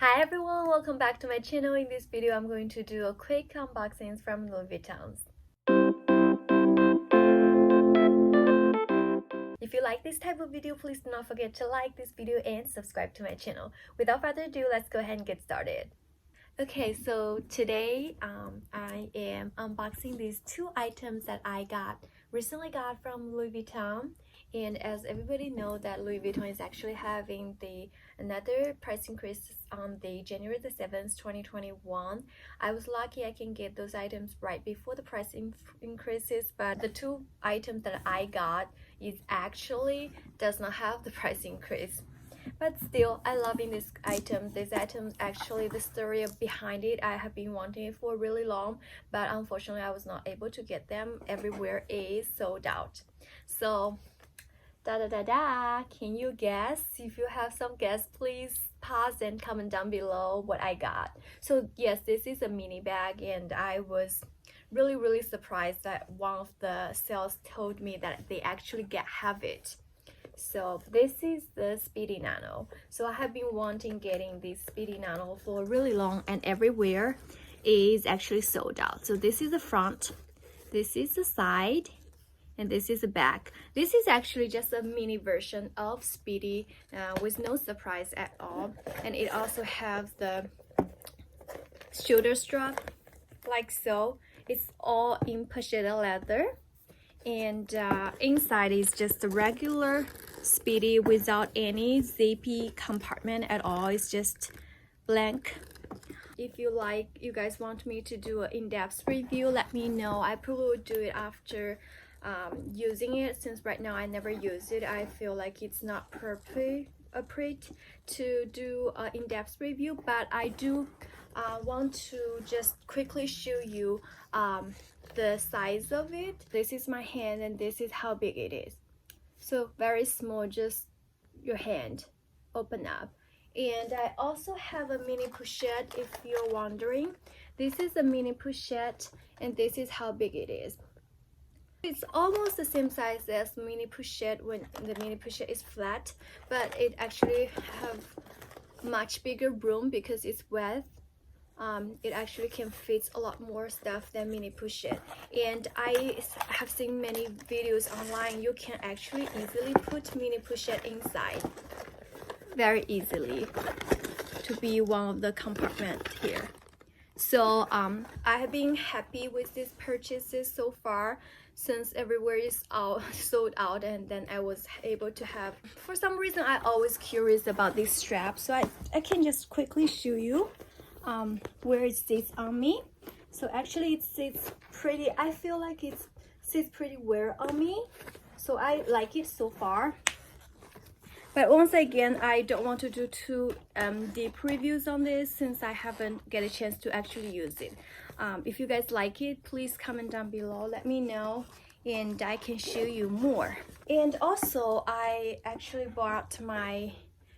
Hi everyone, welcome back to my channel. In this video, I'm going to do a quick unboxing from Louis Vuitton. If you like this type of video, please do not forget to like this video and subscribe to my channel. Without further ado, let's go ahead and get started. Okay, so today I am unboxing these two items that I recently got from Louis Vuitton. And as everybody know that Louis Vuitton is actually having another price increase on the January the 7th, 2021. I was lucky I can get those items right before the price increases, but the two items that I got is actually does not have the price increase. But still, I loving this item. This item actually, the story behind it, I have been wanting it for really long, but unfortunately I was not able to get them. Everywhere is sold out. So can you guess? If you have some guess, please pause and comment down below what I got. So yes, this is a mini bag, and I was really surprised that one of the sales told me that they actually have it. So this is the Speedy Nano. So I have been wanting getting this Speedy Nano for really long, and everywhere is actually sold out. So this is the front, this is the side, and this is the back. This is actually just a mini version of Speedy with no surprise at all. And it also has the shoulder strap like so. It's all in pochette leather, and inside is just a regular Speedy without any zippy compartment at all. It's just blank. If you guys want me to do an in-depth review, let me know. I probably would do it after using it, since right now I never use it. I feel like it's not appropriate to do an in-depth review, but I do want to just quickly show you the size of it. This is my hand, and this is how big it is. So very small, just your hand open up. And I also have a mini pochette, if you're wondering. This is a mini pochette, and this is how big it is. It's almost the same size as mini pochette when the mini pochette is flat, but it actually have much bigger room because it's wide. It actually can fit a lot more stuff than mini pochette. And I have seen many videos online. You can actually easily put mini pochette inside, very easily, to be one of the compartments here. So I have been happy with these purchases so far, since everywhere is sold out, and then I was able to have, for some reason I always curious about this strap, so I can just quickly show you where it sits on me. So actually it sits pretty, I feel like it sits pretty well on me, so I like it so far. But once again, I don't want to do too deep reviews on this, since I haven't get a chance to actually use it. If you guys like it, please comment down below, let me know, and I can show you more. And also, I actually bought my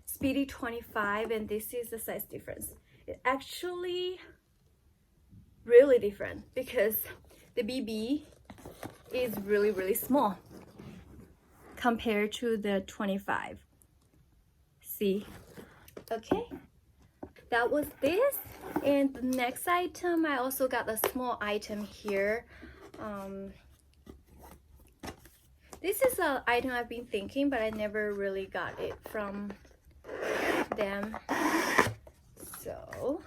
Speedy 25, and this is the size difference. It actually really different, because the BB is really small compared to the 25. See? Okay, that was this. And the next item, I also got a small item here. This is an item I've been thinking, but I never really got it from them. So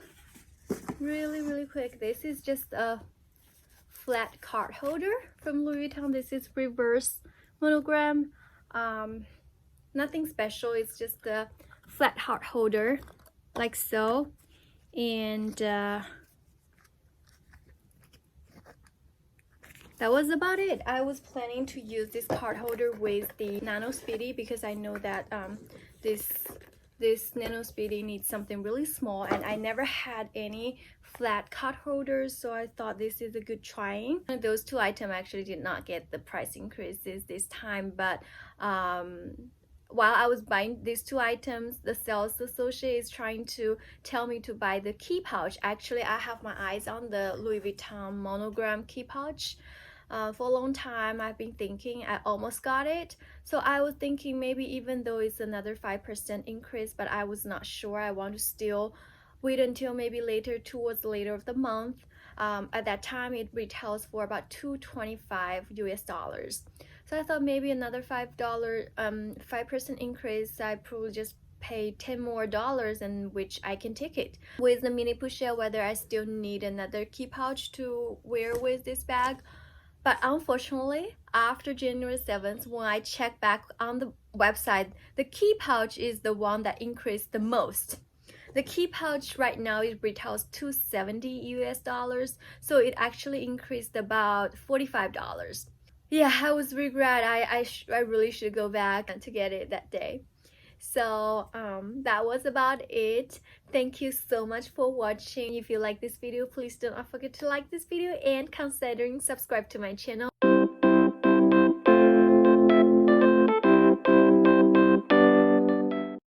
really quick, this is just a flat card holder from Louis Vuitton. This is reverse monogram. Nothing special, it's just a flat heart holder like so. And that was about it. I was planning to use this card holder with the Nano Speedy, because I know that this Nano Speedy needs something really small, and I never had any flat card holders, so I thought this is a good trying. Those two items actually did not get the price increases this time, but while I was buying these two items, the sales associate is trying to tell me to buy the key pouch. Actually, I have my eyes on the Louis Vuitton monogram key pouch. For a long time I've been thinking, I almost got it, so I was thinking maybe, even though it's another 5% increase, but I was not sure. I want to still wait until maybe later, towards the later of the month. At that time, it retails for about $225 US. So I thought maybe another $5, 5% increase. I probably just pay $10 more in which I can take it. With the mini push-up, whether I still need another key pouch to wear with this bag. But unfortunately, after January 7th, when I check back on the website, the key pouch is the one that increased the most. The key pouch right now it retails $270 US, so it actually increased about $45. Yeah, I was regret. I really should go back to get it that day. So that was about it. Thank you so much for watching. If you like this video, please don't forget to like this video and considering subscribe to my channel.